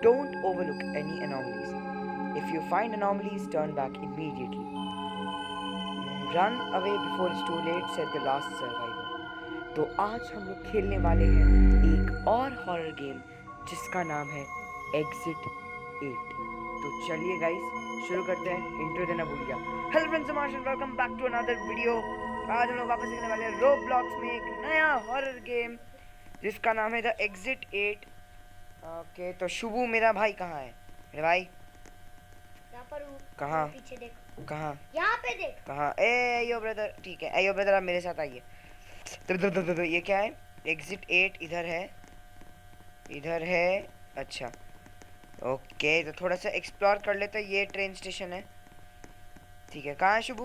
Don't overlook any anomalies. If you find anomalies, turn back immediately. Run away before it's too late, said the last survivor. तो आज हम लोग खेलने वाले हैं एक और हॉरर गेम जिसका नाम है एग्जिट 8। तो चलिए गाइस शुरू करते हैं। इंट्रो देना भूल गया। Hello friends, welcome back to another video. आज हम लोग वापस सीखने वाले हैं रोब्लॉक्स में एक नया हॉरर गेम जिसका नाम है द एग्जिट 8। ओके, तो शुभू मेरा भाई कहाँ है? मेरे भाई यहाँ पर कहाँ? पीछे देख, कहाँ? यहाँ पे देख। कहाँ? ए यो ब्रदर, ठीक है अयो ब्रदर, आप मेरे साथ आइए। तो ये क्या है? एग्जिट 8 इधर है, इधर है। अच्छा ओके, तो थोड़ा सा एक्सप्लोर कर लेते हैं। ये ट्रेन स्टेशन है, ठीक है। कहाँ है शुभू?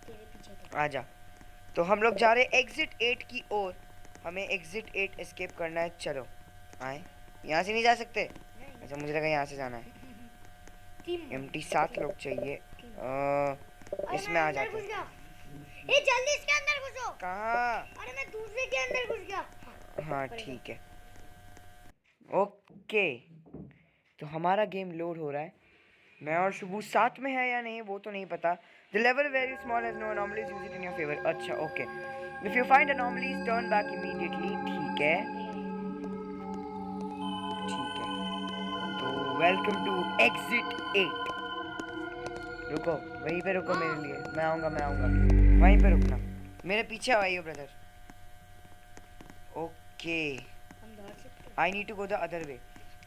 तेरे पीछे देख। आजा। तो हम लोग जा रहे हैं एग्जिट 8 की ओर। हमें एग्जिट 8 एस्केप करना है। चलो आए। यहाँ से नहीं जा सकते? अच्छा, मुझे लगा यहाँ से जाना है। एम्प्टी 7 लोग चाहिए। इसमें आ जाते हैं। ए जल्दी इसके अंदर घुसो। कहाँ? अरे मैं दूसरे के अंदर घुस गया। हाँ ठीक है, ओके। तो हमारा गेम लोड हो रहा है। मैं और शुभू साथ में है या नहीं वो तो नहीं पता। The level very small has no anomalies, use it in your favour. अच्छा okay, if you find anomalies turn back immediately. ठीक है ठीक है। तो वेलकम टू एग्जिट 8। रुको वहीं पे रुको मेरे लिए, मैं आऊँगा मैं आऊँगा। वहीं पे रुकना, मेरे पीछे आइए ब्रदर। ओके, हम दौड़ सकते I need to go the other way.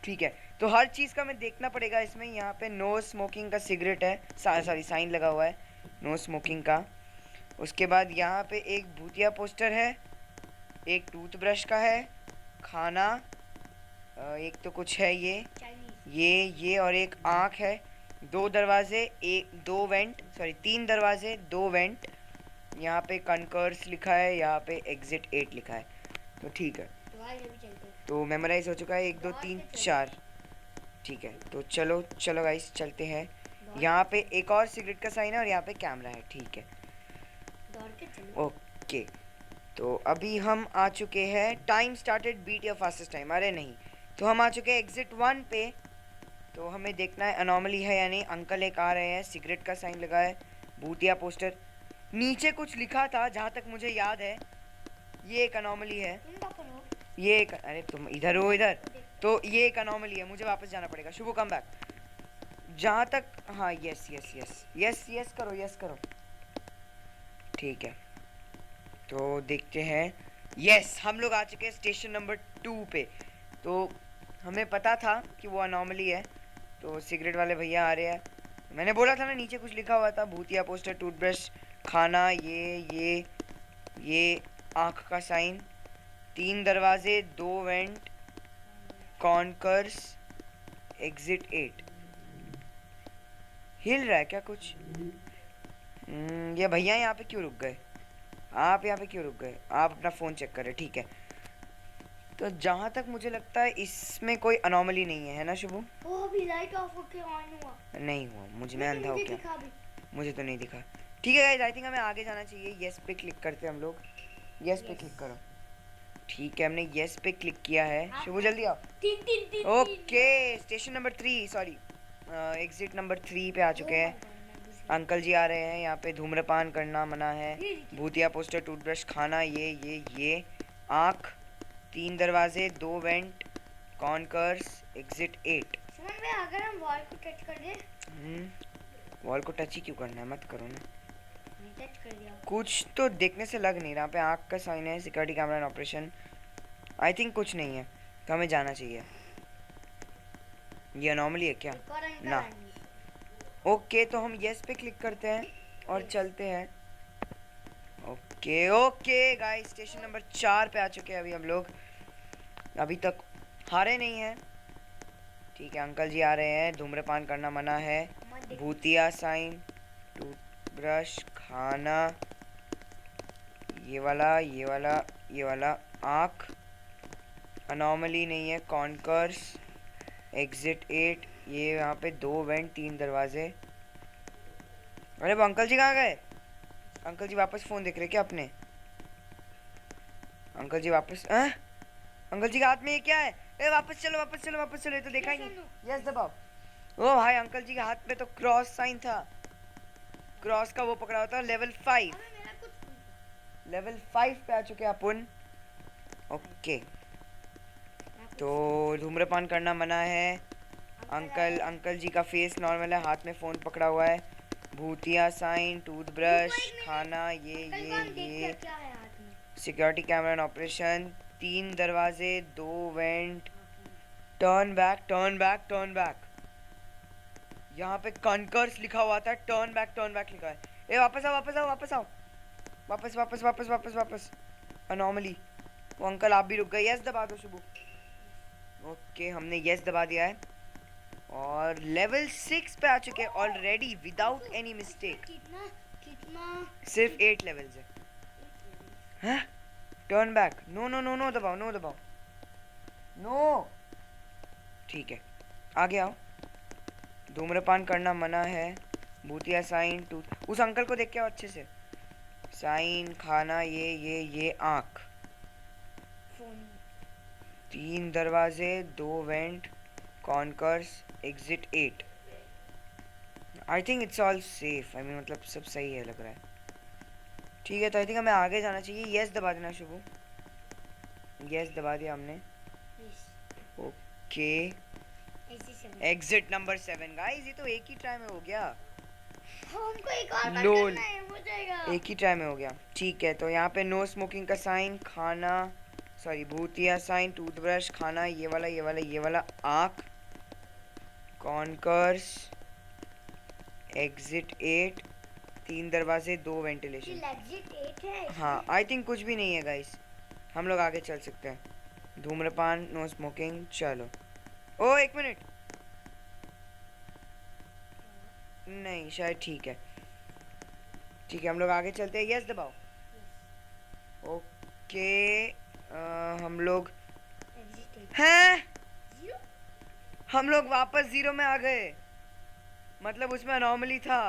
ठीक है, तो हर चीज़ का मैं देखना पड़ेगा इसमें। यहाँ पे नो स्मोकिंग का सिगरेट है, सॉरी साइन लगा हुआ है नो स्मोकिंग का। उसके बाद यहाँ पे एक भूतिया पोस्टर है, एक टूथब्रश का है, खाना, एक तो कुछ है ये और एक आँख है। दो दरवाजे, एक दो वेंट, सॉरी 3 दरवाजे 2 वेंट। यहाँ पे कनकर्स लिखा है, यहाँ पे एग्जिट 8 लिखा है। तो ठीक है, तो मेमोराइज हो चुका है। 1 2 3 4। ठीक है, तो चलो चलो गाइस चलते हैं। यहाँ पे एक और सिगरेट का साइन है और यहाँ पे कैमरा है। ठीक है ओके, तो अभी हम आ चुके हैं। Time started beat your fastest time. अरे नहीं, तो हम आ चुके हैं एग्जिट 1 पे। तो हमें देखना है अनोमली है या नहीं। अंकल एक आ रहे हैं, सिगरेट का साइन लगा है, भूतिया पोस्टर, नीचे कुछ लिखा था जहाँ तक मुझे याद है। ये एक अनोमली है, ये एक, अरे तुम इधर हो इधर। तो ये एक अनोमली है, मुझे वापस जाना पड़ेगा। शुभ कम बैक जहाँ तक। हाँ yes yes yes yes yes करो, यस करो। ठीक है, तो देखते हैं। यस, हम लोग आ चुके हैं स्टेशन नंबर 2 पे। तो हमें पता था कि वो अनोमली है। तो सिगरेट वाले भैया आ रहे हैं। मैंने बोला था ना नीचे कुछ लिखा हुआ था, भूतिया पोस्टर, टूथब्रश, खाना, ये आँख का साइन, 3 दरवाजे 2 वेंट, कॉन्कर्स, एग्जिट 8। हिल रहा है क्या कुछ? ये भैया यहाँ पे क्यों रुक गए? आप यहाँ पे क्यों रुक गए? आप अपना फ़ोन चेक करें। ठीक है, तो जहाँ तक मुझे लगता है इसमें कोई अनोमली नहीं है, ना शुभू? वो अभी लाइट ऑफ होके ऑन हुआ। नहीं हुआ, मुझे, मैं अंधा हो मुझे क्या? दिखा भी। मुझे तो नहीं दिखा। ठीक है गाइस, आई थिंक हमें आगे जाना चाहिए। यस पे क्लिक करते हैं हम लोग। यस पे क्लिक करो। ठीक है, हमने यस पे क्लिक किया है। शुभू जल्दी आओ। तीन तीन तीन okay, station number 3, sorry exit number 3 पे आ चुके हैं। अंकल जी आ रहे हैं। यहाँ पे धूम्रपान करना मना है, भूतिया पोस्टर, टूथब्रश, खाना, ये आँख, 3 दरवाजे 2 वेंट, कॉन्कर्स, एग्जिट 8। समझ में अगर हम वॉल को टच कर दे। वॉल को टच ही क्यों करना है? मत करो ना। टच कर दिया। कुछ तो देखने से लग नहीं रहा। पे आँख का साइन है, security camera in operation. I think कुछ नहीं है, तो हमें जाना चाहिए। ये अनोमली है क्या? ना। ओके, तो हम यस पे क्लिक करते हैं और चलते हैं। Okay okay guys, station number 4 पे आ चुके हैं अभी हम लोग। अभी तक हारे नहीं हैं। ठीक है, अंकल जी आ रहे हैं। धूम्रपान करना मना है, भूतिया साइन, टूथब्रश, खाना, ये वाला आँख, अनोमली नहीं है, कॉन्कर्स, एग्जिट 8। ये यहाँ पे 2 वेंट 3 दरवाजे। अरे वो अंकल जी कहाँ गए? अंकल जी वापस फ़ोन देख रहे क्या अपने? अंकल जी वापस अंकल जी के हाथ में ये क्या है? ए वापस चलो वापस चलो वापस चलो, ये तो देखा ही Yes or नहीं। यस दबाओ। ओ भाई अंकल जी के हाथ में तो क्रॉस साइन था, क्रॉस का वो पकड़ा होता है। लेवल 5, अबे मेरा कुछ नहीं था। लेवल 5 पे आ चुके हैं अपन। ओके मैं कुछ तो धूम्रपान करना मना है। अंकल आया। अंकल जी का फेस नॉर्मल है, हाथ में फोन पकड़ा हुआ है। भूतिया साइन, टूथब्रश, रुको एक मिनट। खाना, ये अंकल ये को हम देखते ये हैं क्या है हाथ में। सिक्योरिटी कैमरा इन ऑपरेशन, 3 दरवाजे, 2 went, turn back turn back turn back. यहाँ पे कनकर्स लिखा हुआ था, टर्न बैक लिखा है। ए वापस आओ वापस आओ वापस आओ, वापस वापस वापस वापस वापस। अनोमली। वो अंकल आप भी रुक गए। यस दबा दो शुभू। ओके हमने यस दबा दिया है और लेवल 6 पे आ चुके हैं ऑलरेडी विदाउट एनी मिस्टेक। कितना कितना सिर्फ 8 लेवल्स है। हैं? Turn back, no no no no दबाओ, नो दबाओ, नो। ठीक है आगे आओ। धूम्रपान करना मना है। भूतिया साइन, टूथ, उस अंकल को देख के आओ अच्छे से। साइन, खाना, ये आँख, फोन 3 दरवाजे, 2 vent, conkers, exit 8। I think it's all safe. I mean मतलब सब सही है लग रहा है। ठीक है तो आई थिंक हमें आगे जाना चाहिए। यस दबा देना शुभू। यस दबा दिया हमने। ओके एग्जिट नंबर 7 गाइस, ये तो एक ही ट्राई में हो गया। हमको एक और बार लोल। करना है, हो जाएगा। एक ही ट्राई में हो गया। ठीक है तो यहाँ पे नो स्मोकिंग का साइन, खाना, सॉरी भूतिया साइन, टूथब्रश, खाना, ये वाला ये वाला ये वाला, आँख, कॉन्कर्स, एग्जिट 8, 3 दरवाजे, 2 वेंटिलेशन। एग्जिट 8 है। हाँ आई थिंक कुछ भी नहीं है गाइस, हम लोग आगे चल सकते हैं। धूम्रपान, नो स्मोकिंग, चलो। ओ एक मिनट, नहीं शायद ठीक है। ठीक है हम लोग आगे चलते हैं। यस दबाओ। ओके हम लोग हैं, हम लोग वापस 0 में आ गए। मतलब उसमें अनोमली था।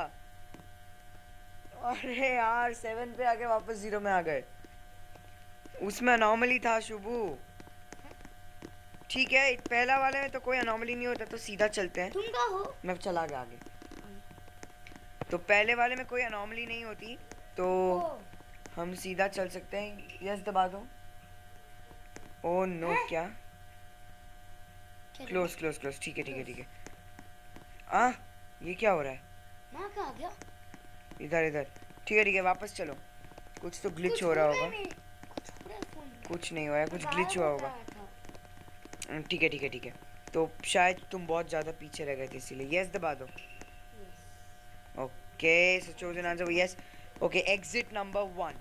अरे यार 7 पे आके वापस 0 में आ गए। उसमें अनोमली था शुभू। ठीक है पहला वाले में तो कोई अनोमली नहीं होता, तो सीधा चलते हैं। तुम कहाँ हो? मैं चला गया आगे। तो पहले वाले में कोई अनोमली नहीं होती तो हम सीधा चल सकते हैं। यस दबा दो। ओ नो क्या? Close close close. ठीक है ठीक है ठीक है। आ ये क्या हो रहा है? मैं कहाँ गया? इधर इधर। ठीक है वापस चलो। कुछ तो ग्लिच हो रहा होगा। कुछ नहीं हो रहा है, कुछ ग्लिच हुआ होगा। ठीक है ठीक है ठीक है। तो शायद तुम बहुत ज़्यादा पीछे रह गए थे इसीलिए। यस दबा दो। Okay so chosen answer yes. Okay exit number 1।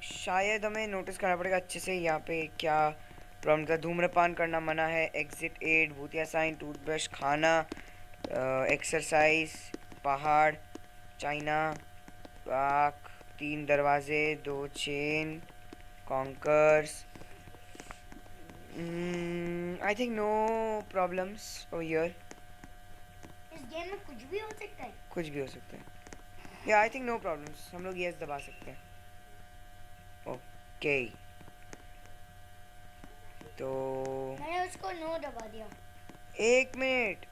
शायद हमें नोटिस करना पड़ेगा अच्छे से यहाँ पे क्या प्रॉब्लम था। धूम्रपान करना मना है, एग्जिट 8, भूतिया साइन, टूथब्रश, खाना, एक्सरसाइज, पहाड़, चाइना, आँख, 3 दरवाजे, 2 chain, conkers. I think no problems over here. इस गेम में कुछ भी हो सकता है। कुछ भी हो सकता है। या आई थिंक नो प्रॉब्लम्स। हम लोग यस दबा सकते हैं। ओके तो मैंने उसको नो दबा दिया। एक मिनट,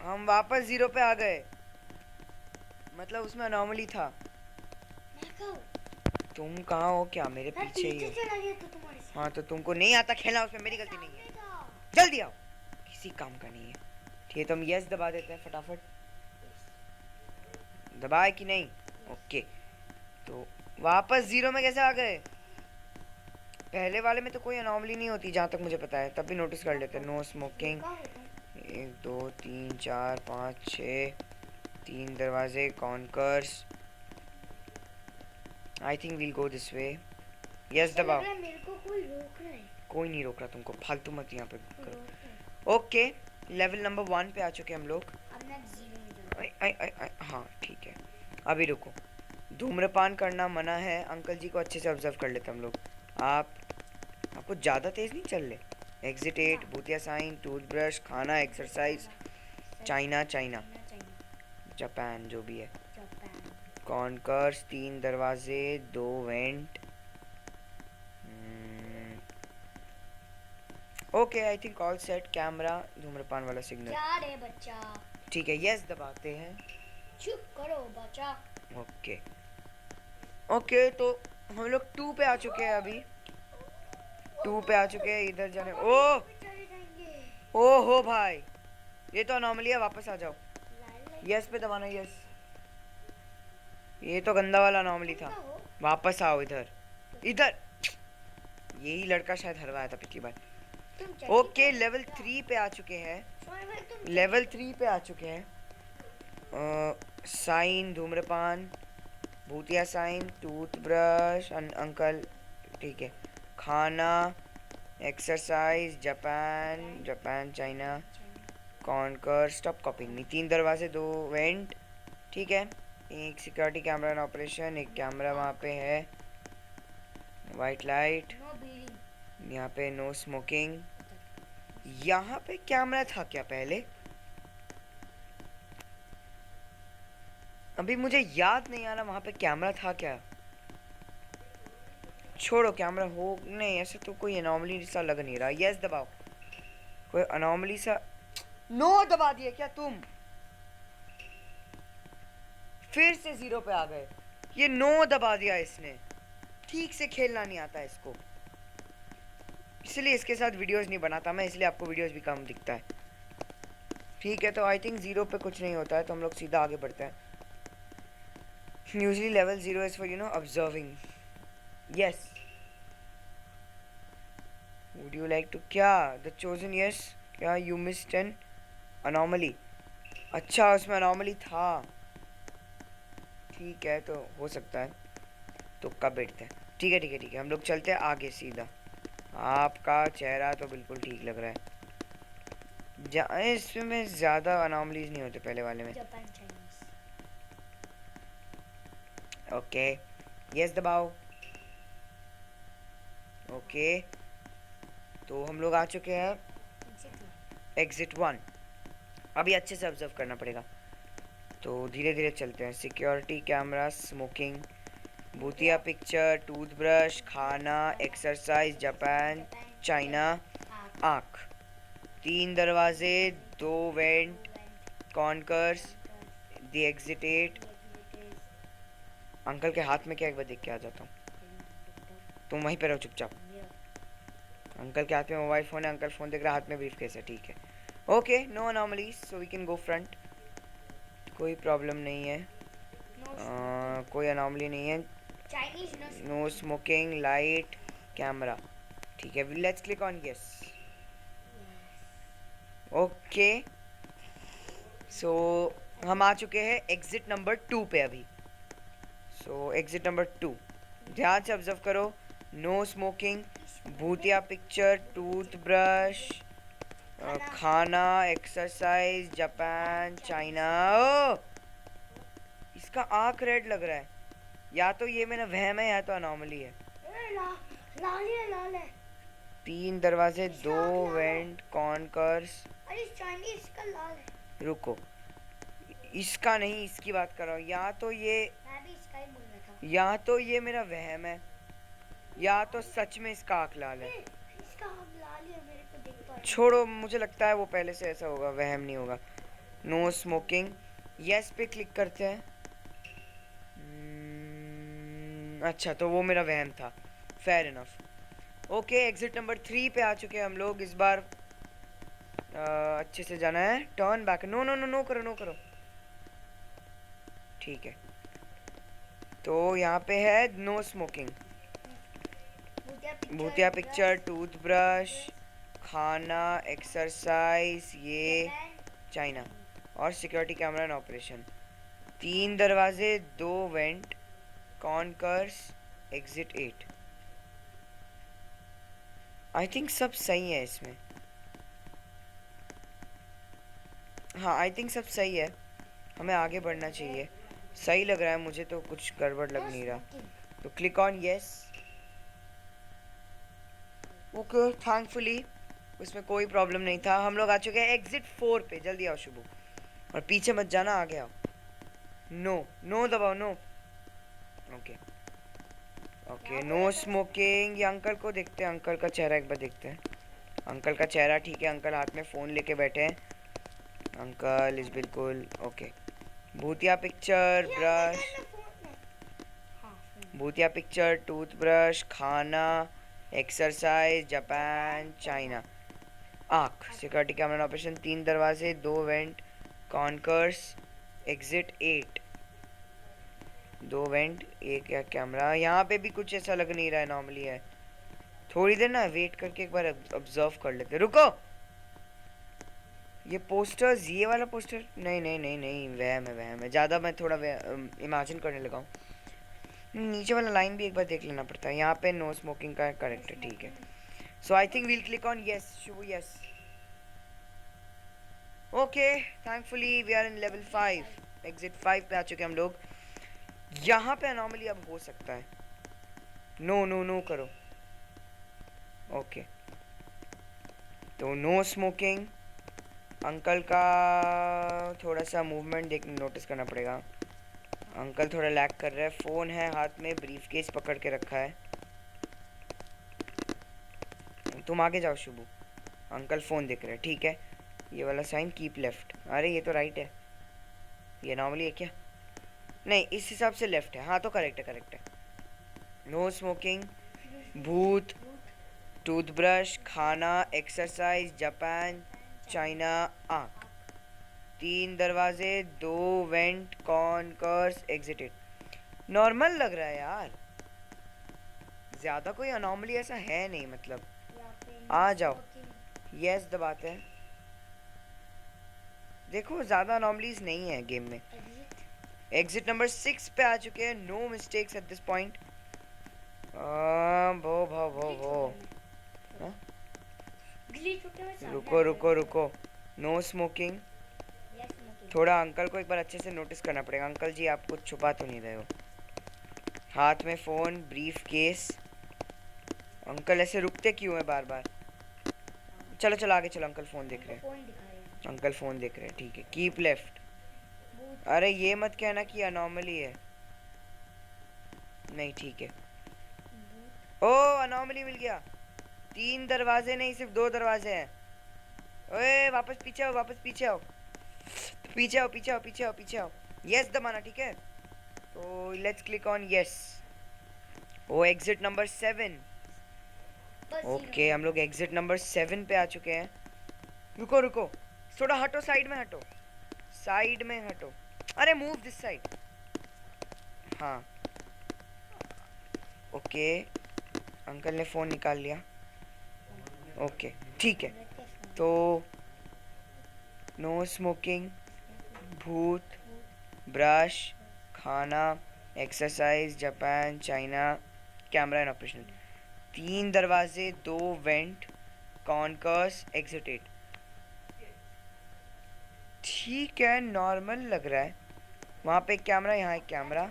हम वापस 0 पे आ गए। मतलब उसमें अनोमली था। मैं कहाँ हूँ? तुम कहाँ हो? क्या मेरे मैं पीछे ही पीछे हो? चला गया तो तुम्हारे साथ। हाँ तो तुमको नहीं आता खेलना, उसमें मेरी गलती नहीं है। सामने था। जल्दी आओ, किसी काम का नहीं है। ठीक है तो हम यस दबा देते हैं फटाफट। दबाए कि नहीं? ओके तो वापस 0 में कैसे आ गए? पहले वाले में तो कोई अनोमली नहीं होती जहाँ तक मुझे पता है, तब भी नोटिस कर लेते हैं। नो स्मोकिंग, कहाँ हो तुम? 1 2 3 4 5 6, 3 दरवाजे, conkers. I think we'll go this way. Yes ऐसा लग दबाओ। रहा है मेरे को कोई रोक रहा है। कोई नहीं रोक रहा तुमको, फालतू मत यहाँ पे कोई करो। रोक रहा है। ओके लेवल नंबर 1 पे आ चुके हम लोग। अब मैं 0 में जाऊँ। आई हाँ ठीक है। अभी रुको, धूम्रपान करना मना है। अंकल जी को अच्छे से ऑब्जर्व कर लेते हम लोग। आपको ज़्यादा तेज़ नहीं चल रहे। एग्जिट 8, भूतिया साइन, टूथब्रश, खाना, एक्सरसाइज, चाइना चाइना, जापान जो भी है, कॉन्कर्स, 3 दरवाजे, 2 went, okay I think all set. Camera धूम्रपान वाला सिग्नल। क्या रे बच्चा, ठीक है, यस दबाते हैं। चुप करो बच्चा। ओके ओके, तो हम लोग 2 पे आ चुके हैं अभी। 2 पे आ चुके हैं। इधर जाने। ओ चले जाएंगे। ओ हो भाई, ये तो अनोमली है, वापस आ जाओ। लाल यस पे दबाना, यस। ये तो गंदा वाला अनोमली था। लाल हो। वापस आओ इधर। इधर यही लड़का शायद हरवाया था पिछली बार। तुम ओके लेवल 3 पे आ चुके हैं। लेवल 3 पे आ चुके हैं। साइन धूम्रपान, भूतिया साइन, टूथब्रश अंकल, ठीक है। खाना, exercise, Japan, Japan China, conquer, stop copying me. 3 दरवाजे, 2 वेंट, ठीक है। एक सिक्योरिटी कैमरा इन ऑपरेशन, एक कैमरा वहाँ पे है। White light, no bleeding. यहाँ पे नो स्मोकिंग। यहाँ पे कैमरा था क्या पहले? अभी मुझे याद नहीं आ रहा वहाँ पे कैमरा था क्या। छोड़ो, कैमरा हो नहीं, ऐसे तो कोई अनोमली सा लग नहीं रहा। यस दबाओ। कोई अनोमली सा। नो दबा दिया क्या तुम? फिर से 0 पे आ गए। ये नो दबा दिया इसने। ठीक से खेलना नहीं आता इसको, इसलिए इसके साथ वीडियोस नहीं बनाता मैं, इसलिए आपको वीडियोस भी कम दिखता है। ठीक है, तो आई थिंक 0 पे कुछ नहीं होता है, तो हम लोग सीधा आगे बढ़ते हैं। Usually level 0 is for observing. Yes, would you like to, क्या द चोजन, यस। क्या यू मिस्ड एन अनोमली? अच्छा, उसमें अनोमली था। ठीक है, तो हो सकता है, तो कब बैठते हैं। ठीक है ठीक है ठीक है, हम लोग चलते हैं आगे सीधा। आपका चेहरा तो बिल्कुल ठीक लग रहा है। इसमें ज़्यादा अनोमलीज नहीं होते पहले वाले में। Japan Chinese. ओके, यस दबाओ। ओके, तो हम लोग आ चुके हैं एग्जिट 1। अभी अच्छे से ऑब्जर्व करना पड़ेगा, तो धीरे धीरे चलते हैं। सिक्योरिटी कैमरा, स्मोकिंग, भूतिया पिक्चर, टूथब्रश, खाना, एक्सरसाइज, जापान चाइना, आँख। 3 दरवाजे, 2 vent, conquers, the exit 8। Uncle के हाथ में क्या, एक बार देख के आ जाता हूँ। तुम वहीं पे रहो चुपचाप। अंकल के हाथ में मोबाइल फ़ोन है, अंकल फ़ोन देख रहा है, हाथ में ब्रीफ केस है। ठीक है, okay, no anomalies, so we can go front. कोई प्रॉब्लम नहीं है, कोई अनोमली नहीं है। नो स्मोकिंग, लाइट, कैमरा, ठीक है। Let's click on yes. Okay, so हम आ चुके हैं एग्जिट नंबर 2 पे अभी। सो एग्जिट नंबर 2, ध्यान से ऑब्जर्व करो। नो स्मोकिंग, भूतिया पिक्चर, टूथब्रश, खाना, एक्सरसाइज, जापान चाइना। इसका आँख रेड लग रहा है, या तो ये मेरा वहम है या तो अनोमली है। लाल है। 3 दरवाजे, 2 इसका आँख लाल है। Went, conquers. अरे चाइनीज का लाल है। रुको, इसका नहीं, इसकी बात कर रहा हूँ। या तो ये, मैं भी इसका ही बोल रहा था। या तो ये मेरा वहम है, या तो सच में इसका आँख लाल है। इसका आँख लाल है, मेरे को देख पा रहा हूँ। छोड़ो, मुझे लगता है वो पहले से ऐसा होगा, वहम नहीं होगा। नो स्मोकिंग, यस पे क्लिक करते हैं। अच्छा, तो वो मेरा वहम था, fair enough. Okay, exit number 3 पे आ चुके हैं हम लोग। इस बार अच्छे से जाना है। Turn back, no no no no करो, नो करो। ठीक है, तो यहाँ पे है नो स्मोकिंग, भूतिया पिक्चर, टूथब्रश, खाना, एक्सरसाइज, ये चाइना, और सिक्योरिटी कैमरा इन ऑपरेशन। 3 दरवाजे, 2 vent, conkers, exit 8। I think सब सही है इसमें। हाँ, आई थिंक सब सही है, हमें आगे बढ़ना चाहिए। सही लग रहा है मुझे, तो कुछ गड़बड़ लग नहीं रहा। तो click on yes. Okay, thankfully उसमें कोई प्रॉब्लम नहीं था। हम लोग आ चुके हैं एग्जिट 4 पे। जल्दी आओ शुभू, और पीछे मत जाना, आगे आओ। नो नो दबाओ, no. Okay okay, no smoking. ये अंकल को देखते हैं, अंकल का चेहरा एक बार देखते हैं। अंकल का चेहरा ठीक है, अंकल हाथ में फ़ोन लेके बैठे हैं, अंकल इस बिल्कुल ओके। भूतिया पिक्चर, ब्रश, भूतिया पिक्चर, टूथब्रश, खाना, एक्सरसाइज, जापान, चाइना, आँख, सिक्योरिटी कैमरा ऑपरेशन, 3 दरवाजे, 2 वेंट, कॉन्कर्स, एग्जिट 8, 2 वेंट, एक या कैमरा। यहाँ पे भी कुछ ऐसा लग नहीं रहा है, नॉर्मली है। थोड़ी देर ना वेट करके एक बार ऑब्जर्व कर लेते। रुको, ये पोस्टर्स, ये वाला पोस्टर, नहीं नहीं नहीं नहीं, वहम है वहम है, ज़्यादा मैं थोड़ा इमेजिन करने लगा हूँ। नीचे वाला लाइन भी एक बार देख लेना पड़ता है। यहाँ पे नो स्मोकिंग का करेक्ट है, ठीक है। So I think we'll click on yes. Shubh yes, okay. Thankfully we are in level 5, exit 5 पे आ चुके हम लोग। यहाँ पे अनॉमली अब हो सकता है। नो नो नो करो, ओके। तो नो स्मोकिंग। अंकल का थोड़ा सा मूवमेंट देख नोटिस करना पड़ेगा। अंकल थोड़ा लैग कर रहा है, फ़ोन है हाथ में, ब्रीफ केस पकड़ के रखा है। तुम आगे जाओ शुभू, अंकल फ़ोन देख रहे हैं, ठीक है। ये वाला साइन कीप लेफ्ट, अरे ये तो राइट है, ये नॉर्मली है क्या? नहीं, इस हिसाब से लेफ्ट है, हाँ तो करेक्ट है करेक्ट है। नो स्मोकिंग, भूत, टूथब्रश, खाना, एक्सरसाइज, जापान, चाइना, आँख, 3 दरवाजे, 2 वेंट, कॉन्कर्स, एग्जिटेड। नॉर्मल लग रहा है यार, ज़्यादा कोई अनॉमली ऐसा है नहीं, मतलब। आ जाओ, यस दबाते हैं। देखो ज़्यादा अनॉमलीज नहीं है गेम में। एग्जिट नंबर 6 पे आ चुके हैं, no mistakes at this point. भो भो भो भो, रुको रुको रुको, नो स्मोकिंग। थोड़ा अंकल को एक बार अच्छे से नोटिस करना पड़ेगा। अंकल जी आप कुछ छुपा तो नहीं रहे हो? हाथ में फ़ोन, ब्रीफ केस। अंकल ऐसे रुकते क्यों है बार बार? चलो चलो आगे चलो, अंकल फ़ोन देख रहे हैं, अंकल फ़ोन देख रहे हैं, ठीक है। कीप लेफ्ट, अरे ये मत कहना कि अनॉमली है, नहीं ठीक है। ओ अनॉमली मिल गया, 3 दरवाजे नहीं सिर्फ 2 दरवाजे हैं। ओए वापस पीछे आओ, वापस पीछे आओ, पीछे आओ पीछे आओ पीछे आओ पीछे आओ, यस दबाना, ठीक है। तो let's click on yes. Oh exit number 7, okay हम लोग एग्जिट नंबर 7 पे आ चुके हैं। रुको रुको, थोड़ा हटो, साइड में हटो, साइड में हटो, अरे मूव दिस साइड, हाँ ओके। अंकल ने फ़ोन निकाल लिया, ओके ठीक है। तो नो स्मोकिंग, भूत, ब्रश, खाना, exercise, Japan, China, camera and operational, 3 दरवाजे, 2 वेंट, कॉन्कर्स, एग्जिटेड। ठीक है, नॉर्मल लग रहा है। वहाँ पे एक कैमरा, यहाँ एक कैमरा।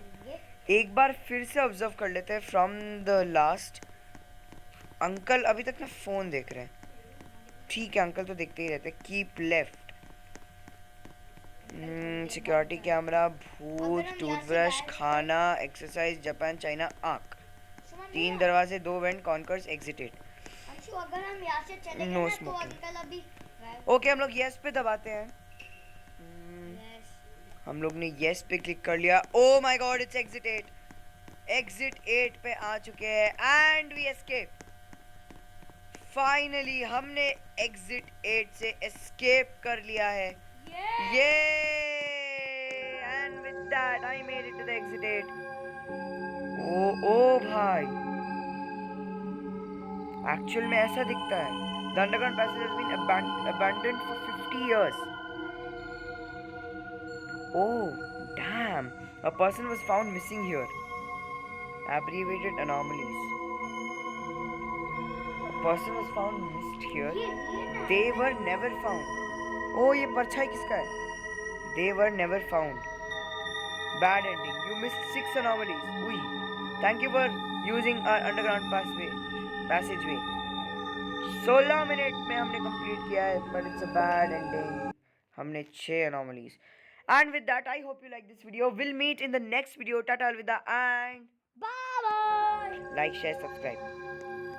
एक बार फिर से ऑब्जर्व कर लेते हैं फ्रॉम द लास्ट। अंकल अभी तक ना फ़ोन देख रहे हैं, ठीक है अंकल तो देखते ही रहते हैं। कीप लेफ्ट, सिक्योरिटी कैमरा, भूत, टूथब्रश, खाना, एक्सरसाइज, जापान, चाइना, आँख, 3 दरवाजे, 2 वेंट, कॉन्कर्स, एग्जिटेड, अगर हम यहाँ से चले नो गए तो स्मोकिंग। अंकल अभी ओके हम लोग यस पे दबाते हैं। हम लोग ने यस पे क्लिक कर लिया। Oh my God it's exit 8, exit 8 पे आ चुके हैं एंड वी एस्केप। फाइनली हमने एग्जिट 8 से एस्केप कर लिया है, ये and with that I made it to the exit 8। Oh भाई, एक्चुअल में ऐसा दिखता है। The underground passage has been abandoned for 50 years. Oh, damn. A person was found missing here. Abbreviated anomalies. A person was found missed here. They were never found. Oh, ये परछाई किसका है? They were never found. Bad ending. You missed 6 anomalies. Ui. Thank you for using our underground passageway. 16 minute में हमने complete किया है, but it's a bad ending. हमने 6 anomalies. And with that, I hope you like this video. We'll meet in the next video. Tata Alvida and bye bye. like, share, subscribe.